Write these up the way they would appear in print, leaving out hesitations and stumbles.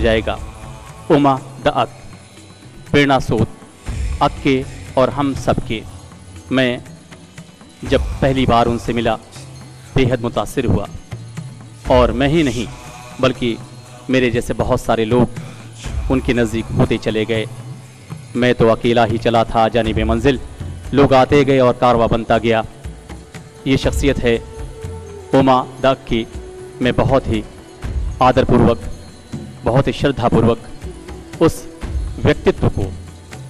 जाएगा। उमा द अक, प्रेरणा स्रोत अक्के और हम सबके। मैं जब पहली बार उनसे मिला बेहद मुतासिर हुआ, और मैं ही नहीं बल्कि मेरे जैसे बहुत सारे लोग उनके नज़दीक होते चले गए। मैं तो अकेला ही चला था जानिब मंजिल, लोग आते गए और कारवां बनता गया। ये शख्सियत है उमा द अक्की। मैं बहुत ही आदरपूर्वक, बहुत ही श्रद्धापूर्वक उस व्यक्तित्व को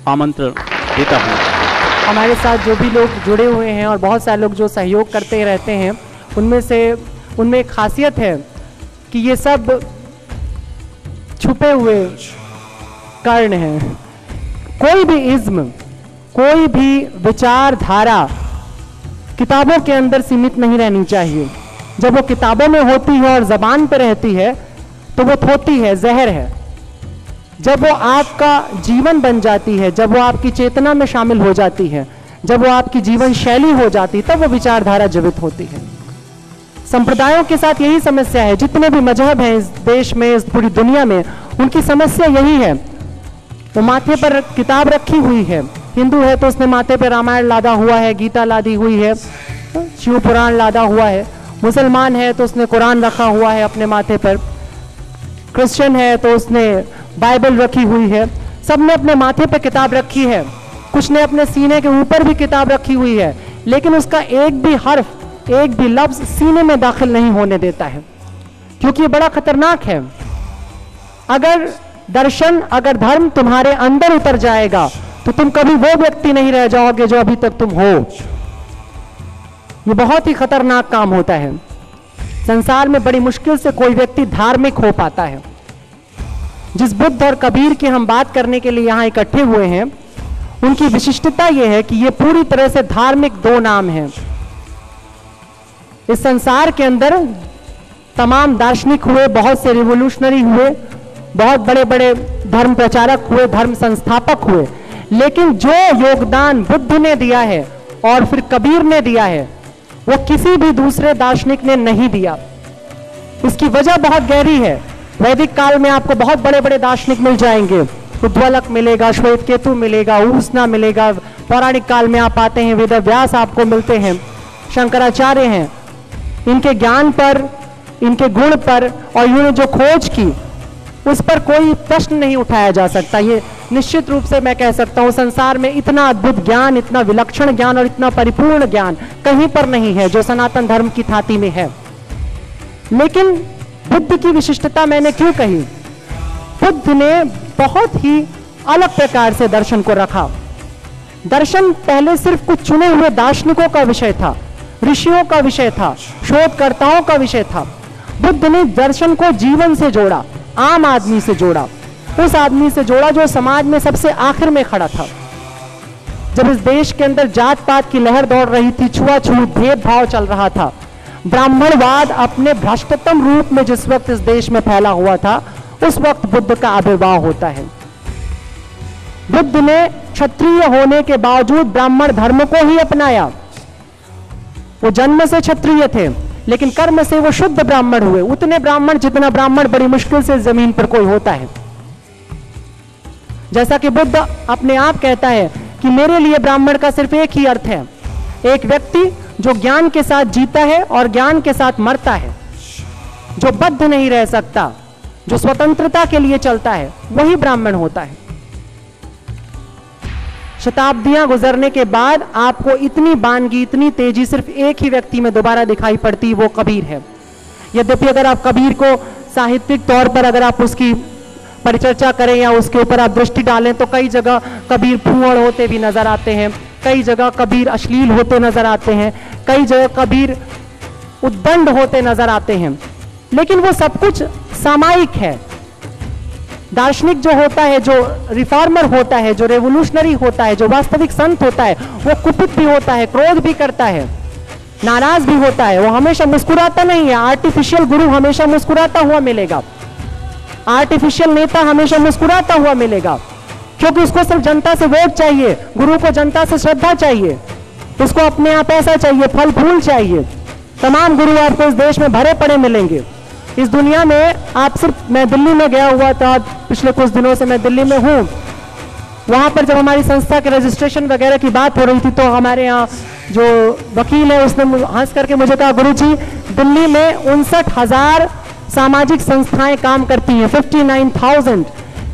आमंत्रण देता हूँ। हमारे साथ जो भी लोग जुड़े हुए हैं और बहुत सारे लोग जो सहयोग करते रहते हैं, उनमें एक खासियत है कि ये सब छुपे हुए कारण हैं। कोई भी इज्म, कोई भी विचारधारा किताबों के अंदर सीमित नहीं रहनी चाहिए। जब वो किताबों में होती है और ज़बान पे रहती है तो वो थोती है, जहर है। जब वो आपका जीवन बन जाती है, जब वो आपकी चेतना में शामिल हो जाती है, जब वो आपकी जीवन शैली हो जाती है, तब वो विचारधारा जीवित होती है। संप्रदायों के साथ यही समस्या है। जितने भी मजहब हैं इस देश में, इस पूरी दुनिया में, उनकी समस्या यही है। वो माथे पर किताब रखी हुई है। हिंदू है तो उसने माथे पर रामायण लादा हुआ है, गीता लादी हुई है, शिव पुराण लादा हुआ है। मुसलमान है तो उसने कुरान रखा हुआ है अपने माथे पर। क्रिश्चियन है तो उसने बाइबल रखी हुई है। सब ने अपने माथे पर किताब रखी है। कुछ ने अपने सीने के ऊपर भी किताब रखी हुई है, लेकिन उसका एक भी हर्फ, एक भी लफ्ज सीने में दाखिल नहीं होने देता है, क्योंकि ये बड़ा खतरनाक है। अगर दर्शन, अगर धर्म तुम्हारे अंदर उतर जाएगा तो तुम कभी वो व्यक्ति नहीं रह जाओगे जो अभी तक तुम हो। ये बहुत ही खतरनाक काम होता है। संसार में बड़ी मुश्किल से कोई व्यक्ति धार्मिक हो पाता है। जिस बुद्ध और कबीर की हम बात करने के लिए यहाँ इकट्ठे हुए हैं, उनकी विशिष्टता यह है कि ये पूरी तरह से धार्मिक दो नाम हैं। इस संसार के अंदर तमाम दार्शनिक हुए, बहुत से रिवोल्यूशनरी हुए, बहुत बड़े बड़े धर्म प्रचारक हुए, धर्म संस्थापक हुए, लेकिन जो योगदान बुद्ध ने दिया है और फिर कबीर ने दिया है, वो किसी भी दूसरे दार्शनिक ने नहीं दिया। इसकी वजह बहुत गहरी है। वैदिक काल में आपको बहुत बड़े बड़े दार्शनिक मिल जाएंगे। उद्वलक मिलेगा, श्वेत केतु मिलेगा, ऊष्णा मिलेगा। पौराणिक काल में आप पाते हैं वेद व्यास आपको मिलते हैं, शंकराचार्य हैं। इनके ज्ञान पर, इनके गुण पर और इन्होंने जो खोज की, उस पर कोई प्रश्न नहीं उठाया जा सकता। ये निश्चित रूप से मैं कह सकता हूं, संसार में इतना अद्भुत ज्ञान, इतना विलक्षण ज्ञान और इतना परिपूर्ण ज्ञान कहीं पर नहीं है जो सनातन धर्म की थाती में है। लेकिन बुद्ध की विशिष्टता मैंने क्यों कही? बुद्ध ने बहुत ही अलग प्रकार से दर्शन को रखा। दर्शन पहले सिर्फ कुछ चुने हुए दार्शनिकों का विषय था, ऋषियों का विषय था, शोधकर्ताओं का विषय था। बुद्ध ने दर्शन को जीवन से जोड़ा, आम आदमी से जोड़ा, उस आदमी से जोड़ा जो समाज में सबसे आखिर में खड़ा था। जब इस देश के अंदर जात पात की लहर दौड़ रही थी, छुआछूत भेदभाव चल रहा था, ब्राह्मणवाद अपने भ्रष्टतम रूप में जिस वक्त इस देश में फैला हुआ था, उस वक्त बुद्ध का आविर्भाव होता है। बुद्ध ने क्षत्रिय होने के बावजूद ब्राह्मण धर्म को ही अपनाया। वो जन्म से क्षत्रिय थे, लेकिन कर्म से वो शुद्ध ब्राह्मण हुए। उतने ब्राह्मण जितना ब्राह्मण बड़ी मुश्किल से जमीन पर कोई होता है। जैसा कि बुद्ध अपने आप कहता है कि मेरे लिए ब्राह्मण का सिर्फ एक ही अर्थ है, एक व्यक्ति जो ज्ञान के साथ जीता है और ज्ञान के साथ मरता है, जो बद्ध नहीं रह सकता, जो स्वतंत्रता के लिए चलता है, वही ब्राह्मण होता है। शताब्दियां गुजरने के बाद आपको इतनी बानगी, इतनी तेजी सिर्फ एक ही व्यक्ति में दोबारा दिखाई पड़ती, वो कबीर है। यद्यपि अगर आप कबीर को साहित्यिक तौर पर अगर आप उसकी परिचर्चा करें या उसके ऊपर आप दृष्टि डालें तो कई जगह कबीर फूहड़ होते भी नजर आते हैं, कई जगह कबीर अश्लील होते नजर आते हैं, कई जगह कबीर उद्दंड होते नजर आते हैं, लेकिन वो सब कुछ सामायिक है। दार्शनिक जो होता है, जो रिफॉर्मर होता है, जो रेवोल्यूशनरी होता है, जो वास्तविक संत होता है, वो कुपित भी होता है, क्रोध भी करता है, नाराज भी होता है, वो हमेशा मुस्कुराता नहीं है। आर्टिफिशियल गुरु हमेशा मुस्कुराता हुआ मिलेगा, आर्टिफिशियल नेता हमेशा मुस्कुराता हुआ मिलेगा, क्योंकि उसको सिर्फ जनता से वोट चाहिए, गुरु को जनता से श्रद्धा चाहिए, उसको अपने आप पैसा चाहिए, फल फूल चाहिए। तमाम गुरु आपको इस देश में भरे पड़े मिलेंगे, इस दुनिया में आप सिर्फ, मैं दिल्ली में गया हुआ था पिछले कुछ दिनों से, मैं दिल्ली में हूँ। वहाँ पर जब हमारी संस्था के रजिस्ट्रेशन वगैरह की बात हो रही थी तो हमारे यहाँ जो वकील है उसने हंस करके मुझे कहा, गुरुजी दिल्ली में 59,000 सामाजिक संस्थाएं काम करती हैं, 59,000,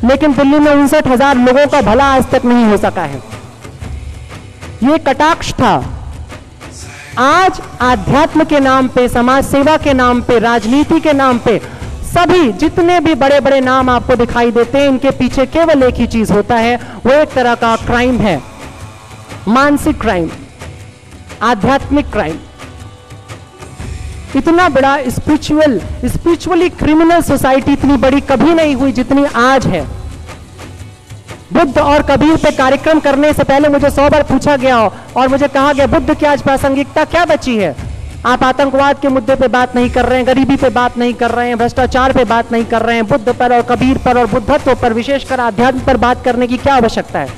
लेकिन दिल्ली में 59,000 लोगों का भला आज तक नहीं हो सका है। ये कटाक्ष था। आज आध्यात्म के नाम पे, समाज सेवा के नाम पे, राजनीति के नाम पे, सभी जितने भी बड़े बड़े नाम आपको दिखाई देते हैं, इनके पीछे केवल एक ही चीज होता है, वो एक तरह का क्राइम है, मानसिक क्राइम, आध्यात्मिक क्राइम। इतना बड़ा स्पिरिचुअली क्रिमिनल सोसाइटी इतनी बड़ी कभी नहीं हुई जितनी आज है। बुद्ध और कबीर पे कार्यक्रम करने से पहले मुझे 100 बार पूछा गया और मुझे कहा गया, बुद्ध की आज प्रासंगिकता क्या बची है? आप आतंकवाद के मुद्दे पे बात नहीं कर रहे हैं, गरीबी पे बात नहीं कर रहे हैं, भ्रष्टाचार पे बात नहीं कर रहे हैं, बुद्ध पर और कबीर पर और बुद्धत्व पर, विशेषकर आध्यात्म पर बात करने की क्या आवश्यकता है?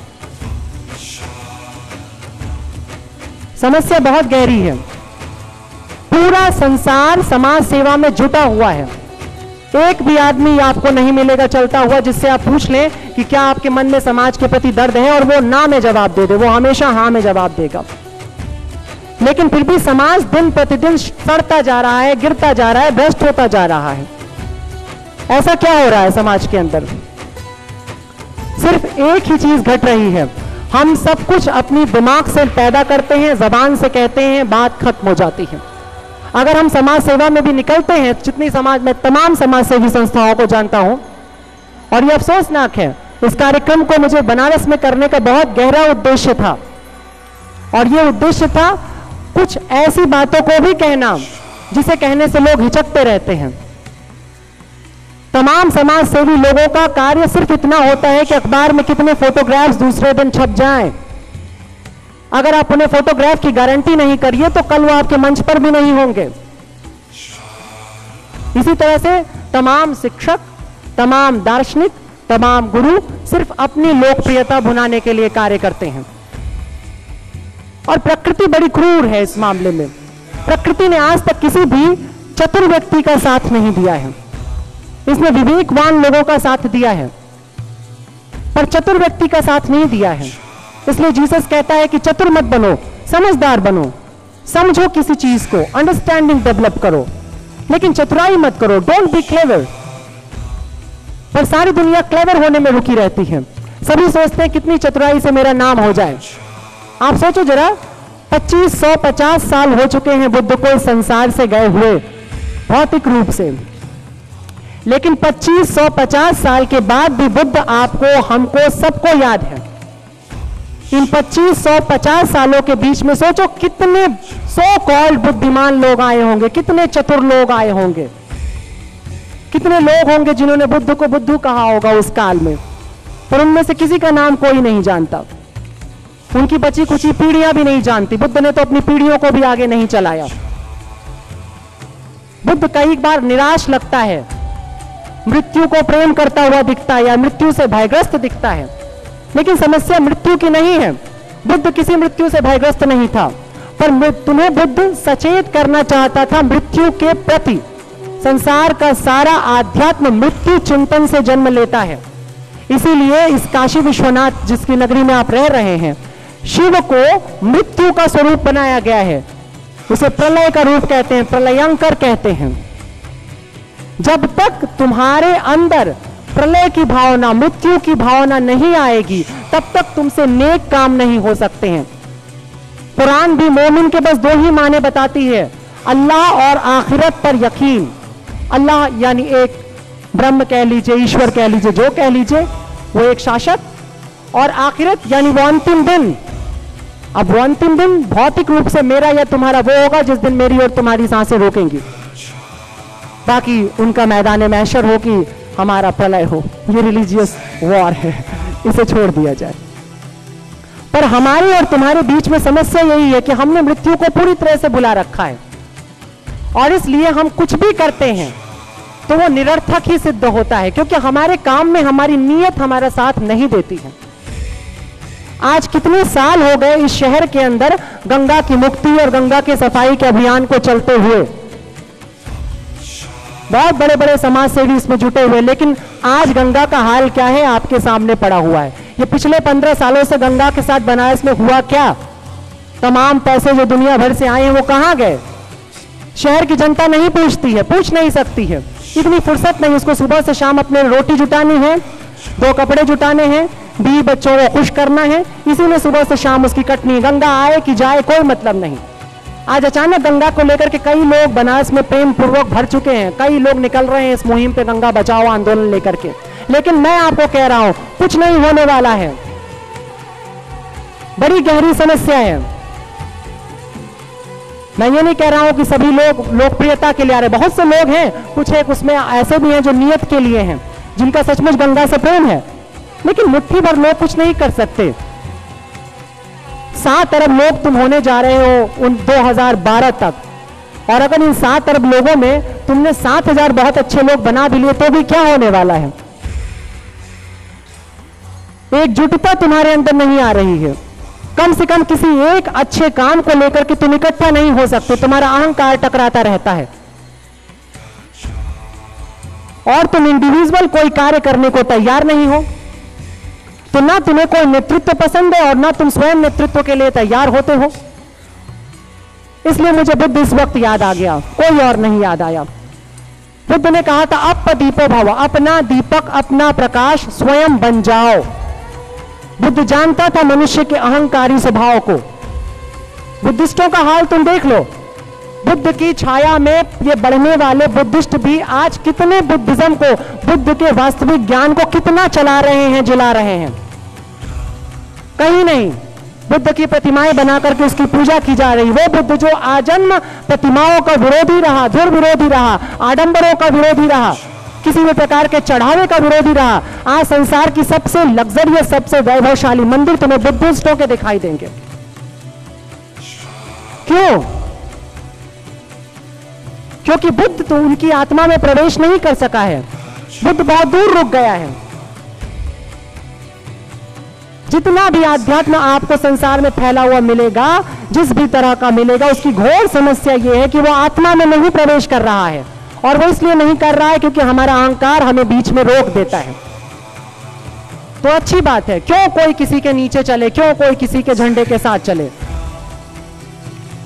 समस्या बहुत गहरी है। पूरा संसार समाज सेवा में जुटा हुआ है। एक भी आदमी आपको नहीं मिलेगा चलता हुआ जिससे आप पूछ लें कि क्या आपके मन में समाज के प्रति दर्द है, और वो ना में जवाब दे दे, वो हमेशा हाँ में जवाब देगा। लेकिन फिर भी समाज दिन प्रतिदिन सड़ता जा रहा है, गिरता जा रहा है, भ्रष्ट होता जा रहा है। ऐसा क्या हो रहा है समाज के अंदर? सिर्फ एक ही चीज घट रही है, हम सब कुछ अपनी दिमाग से पैदा करते हैं, जबान से कहते हैं, बात खत्म हो जाती है। अगर हम समाज सेवा में भी निकलते हैं, जितनी समाज में, तमाम समाज सेवी संस्थाओं को जानता हूं, और ये अफसोसनाक है, इस कार्यक्रम को मुझे बनारस में करने का बहुत गहरा उद्देश्य था, और ये उद्देश्य था कुछ ऐसी बातों को भी कहना जिसे कहने से लोग हिचकते रहते हैं। तमाम समाज सेवी लोगों का कार्य सिर्फ इतना होता है कि अखबार में कितने फोटोग्राफ्स दूसरे दिन छप जाएं। अगर आप उन्हें फोटोग्राफ की गारंटी नहीं करिए तो कल वो आपके मंच पर भी नहीं होंगे। इसी तरह से तमाम शिक्षक, तमाम दार्शनिक, तमाम गुरु सिर्फ अपनी लोकप्रियता भुनाने के लिए कार्य करते हैं। और प्रकृति बड़ी क्रूर है इस मामले में। प्रकृति ने आज तक किसी भी चतुर व्यक्ति का साथ नहीं दिया है। इसने विवेकवान लोगों का साथ दिया है, पर चतुर व्यक्ति का साथ नहीं दिया है। इसलिए जीसस कहता है कि चतुर मत बनो, समझदार बनो, समझो किसी चीज को, अंडरस्टैंडिंग डेवलप करो, लेकिन चतुराई मत करो, डोंट बी क्लेवर। पर सारी दुनिया क्लेवर होने में रुकी रहती है। सभी सोचते हैं कितनी चतुराई से मेरा नाम हो जाए। आप सोचो जरा, 2550 साल हो चुके हैं बुद्ध को इस संसार से गए हुए भौतिक रूप से, लेकिन 2550 साल के बाद भी बुद्ध आपको, हमको, सबको याद है। इन 2550 सालों के बीच में सोचो कितने सो कॉल्ड बुद्धिमान लोग आए होंगे, कितने चतुर लोग आए होंगे, कितने लोग होंगे जिन्होंने बुद्ध को बुद्धू कहा होगा उस काल में, पर उनमें से किसी का नाम कोई नहीं जानता। उनकी बची कुची पीढ़ियां भी नहीं जानती। बुद्ध ने तो अपनी पीढ़ियों को भी आगे नहीं चलाया। बुद्ध कई बार निराश लगता है, मृत्यु को प्रेम करता हुआ दिखता है या मृत्यु से भयग्रस्त दिखता है, लेकिन समस्या मृत्यु की नहीं है। बुद्ध किसी मृत्यु से भयग्रस्त नहीं था, पर तुम्हें बुद्ध सचेत करना चाहता था मृत्यु के प्रति। संसार का सारा आध्यात्म मृत्यु चिंतन से जन्म लेता है। इसीलिए इस काशी विश्वनाथ जिसकी नगरी में आप रह रहे हैं, शिव को मृत्यु का स्वरूप बनाया गया है। उसे प्रलय का रूप कहते हैं, प्रलयंकर कहते हैं। जब तक तुम्हारे अंदर प्रलय की भावना, मृत्यु की भावना नहीं आएगी, तब तक तुमसे नेक काम नहीं हो सकते हैं। कुरान भी मोमिन के बस 2 ही माने बताती है, अल्लाह और आखिरत पर यकीन। अल्लाह यानी एक ब्रह्म कह लीजिए, ईश्वर कह लीजिए, जो कह लीजिए, वो एक शासक, और आखिरत यानी वो अंतिम दिन। अब वो अंतिम दिन भौतिक रूप से मेरा या तुम्हारा वो होगा जिस दिन मेरी और तुम्हारी सांसें रोकेंगी। बाकी उनका मैदान महशर हो कि हमारा प्रलय हो, ये रिलीजियस वॉर है, इसे छोड़ दिया जाए। पर हमारे और तुम्हारे बीच में समस्या यही है कि हमने मृत्यु को पूरी तरह से भुला रखा है, और इसलिए हम कुछ भी करते हैं तो वो निरर्थक ही सिद्ध होता है, क्योंकि हमारे काम में हमारी नीयत हमारा साथ नहीं देती है। आज कितने साल हो गए इस शहर के अंदर गंगा की मुक्ति और गंगा के सफाई के अभियान को चलते हुए, बहुत बड़े बड़े समाज सेवी इसमें जुटे हुए, लेकिन आज गंगा का हाल क्या है आपके सामने पड़ा हुआ है। ये पिछले 15 सालों से गंगा के साथ बनारस में हुआ क्या? तमाम पैसे जो दुनिया भर से आए हैं वो कहां गए? शहर की जनता नहीं पूछती है, पूछ नहीं सकती है, इतनी फुर्सत नहीं। उसको सुबह से शाम अपने रोटी जुटानी है, 2 कपड़े जुटाने हैं, बीवी बच्चों को खुश करना है, इसी में सुबह से शाम उसकी कटनी। गंगा आए कि जाए कोई मतलब नहीं। आज अचानक गंगा को लेकर के कई लोग बनारस में प्रेम पूर्वक भर चुके हैं, कई लोग निकल रहे हैं इस मुहिम पे गंगा बचाओ आंदोलन लेकर के, लेकिन मैं आपको कह रहा हूं कुछ नहीं होने वाला है। बड़ी गहरी समस्या है। मैं ये नहीं कह रहा हूं कि सभी लोग लोकप्रियता के लिए आ रहे, बहुत से लोग हैं, कुछ एक उसमें ऐसे भी हैं जो नियत के लिए हैं, जिनका सचमुच गंगा से प्रेम है, लेकिन मुट्ठी भर लोग कुछ नहीं कर सकते। 7 अरब लोग तुम होने जा रहे हो उन 2012 तक, और अगर इन 7 अरब लोगों में तुमने 7000 बहुत अच्छे लोग बना भी लिए तो भी क्या होने वाला है? एकजुटता तुम्हारे अंदर नहीं आ रही है। कम से कम किसी एक अच्छे काम को लेकर के तुम इकट्ठा नहीं हो सकते, तुम्हारा अहंकार टकराता रहता है और तुम इंडिविजुअल कोई कार्य करने को तैयार नहीं हो। तो ना तुम्हें कोई नेतृत्व पसंद है और ना तुम स्वयं नेतृत्व के लिए तैयार होते हो। इसलिए मुझे बुद्ध इस वक्त याद आ गया, कोई और नहीं याद आया। बुद्ध ने कहा था अपदीपो भव, अपना दीपक अपना प्रकाश स्वयं बन जाओ। बुद्ध जानता था मनुष्य के अहंकारी स्वभाव को। बुद्धिस्टों का हाल तुम देख लो, बुद्ध की छाया में ये बढ़ने वाले बुद्धिस्ट भी आज कितने बुद्धिज्म को, बुद्ध के वास्तविक ज्ञान को कितना चला रहे हैं, जिला रहे हैं। कहीं नहीं। बुद्ध की प्रतिमाएं बना करके उसकी पूजा की जा रही। वो बुद्ध जो आजन्म प्रतिमाओं का विरोधी रहा, दुर्विरोधी रहा, आडंबरों का विरोधी रहा, किसी भी प्रकार के चढ़ावे का विरोधी रहा, आज संसार की सबसे लग्जरियस, सबसे वैभवशाली मंदिर तुम्हें बुद्धिस्टों के दिखाई देंगे। क्यों? क्योंकि बुद्ध तो उनकी आत्मा में प्रवेश नहीं कर सका है। बुद्ध बहुत दूर रुक गया है। जितना भी आध्यात्म आपको संसार में फैला हुआ मिलेगा, जिस भी तरह का मिलेगा, उसकी घोर समस्या यह है कि वो आत्मा में नहीं प्रवेश कर रहा है। और वो इसलिए नहीं कर रहा है क्योंकि हमारा अहंकार हमें बीच में रोक देता है। तो अच्छी बात है, क्यों कोई किसी के नीचे चले, क्यों कोई किसी के झंडे के साथ चले,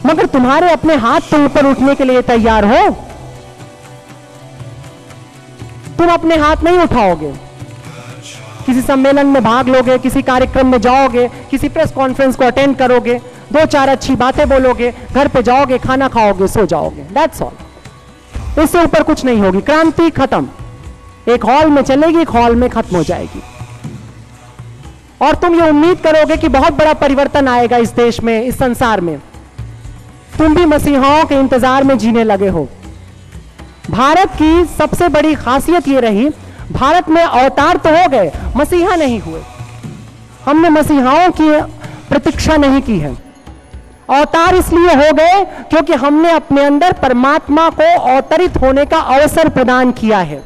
मगर तुम्हारे अपने हाथ तो ऊपर उठने के लिए तैयार हो। तुम अपने हाथ नहीं उठाओगे, किसी सम्मेलन में भाग लोगे, किसी कार्यक्रम में जाओगे, किसी प्रेस कॉन्फ्रेंस को अटेंड करोगे, 2-4 अच्छी बातें बोलोगे, घर पे जाओगे, खाना खाओगे, सो जाओगे, दैट्स ऑल। इससे ऊपर कुछ नहीं होगी। क्रांति खत्म, एक हॉल में चलेगी, एक हॉल में खत्म हो जाएगी। और तुम ये उम्मीद करोगे कि बहुत बड़ा परिवर्तन आएगा इस देश में, इस संसार में। तुम भी मसीहाओं के इंतजार में जीने लगे हो। भारत की सबसे बड़ी खासियत ये रही, भारत में अवतार तो हो गए, मसीहा नहीं हुए। हमने मसीहाओं की प्रतीक्षा नहीं की है। अवतार इसलिए हो गए क्योंकि हमने अपने अंदर परमात्मा को अवतरित होने का अवसर प्रदान किया है।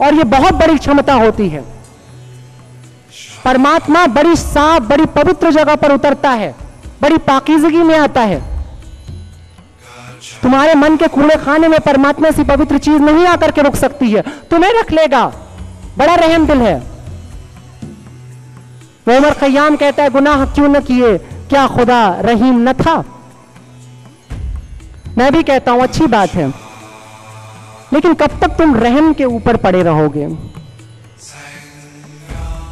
और ये बहुत बड़ी क्षमता होती है। परमात्मा बड़ी साफ, बड़ी पवित्र जगह पर उतरता है, बड़ी पाकीज़गी में आता है। तुम्हारे मन के कूड़े खाने में परमात्मा सी पवित्र चीज नहीं आकर के रुक सकती है, तुम्हें रख लेगा। बड़ा रहम दिल है। वो उमर खयाम कहता है, गुनाह क्यों न किए, क्या खुदा रहीम न था। मैं भी कहता हूं अच्छी बात है, लेकिन कब तक तुम रहम के ऊपर पड़े रहोगे।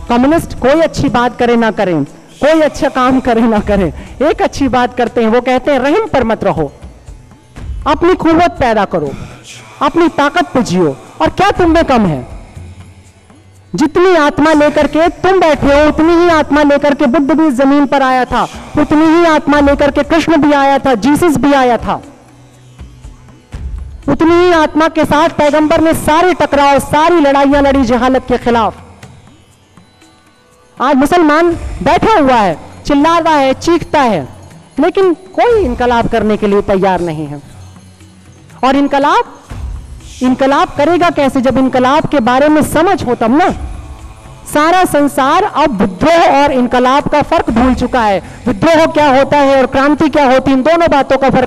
कम्युनिस्ट कोई अच्छी बात करे ना करें, कोई अच्छा काम करे ना करे, एक अच्छी बात करते हैं, वो कहते हैं रहम पर मत रहो, अपनी कुव्वत पैदा करो, अपनी ताकत पे जियो। और क्या तुम में कम है? जितनी आत्मा लेकर के तुम बैठे हो, उतनी ही आत्मा लेकर के बुद्ध भी जमीन पर आया था, उतनी ही आत्मा लेकर के कृष्ण भी आया था, जीसस भी आया था। उतनी ही आत्मा के साथ पैगंबर ने सारे टकराव, सारी लड़ाइयां लड़ी जहालत के खिलाफ। आज मुसलमान बैठा हुआ है, चिल्ला रहा है, चीखता है, लेकिन कोई इनकलाब करने के लिए तैयार नहीं है। और इनकलाब करेगा कैसे? जब इनकलाब के बारे में समझ हो तब ना। सारा संसार अब विद्रोह और इनकलाब का फर्क भूल चुका है। विद्रोह क्या होता है और क्रांति क्या होती है, इन दोनों बातों का फर्क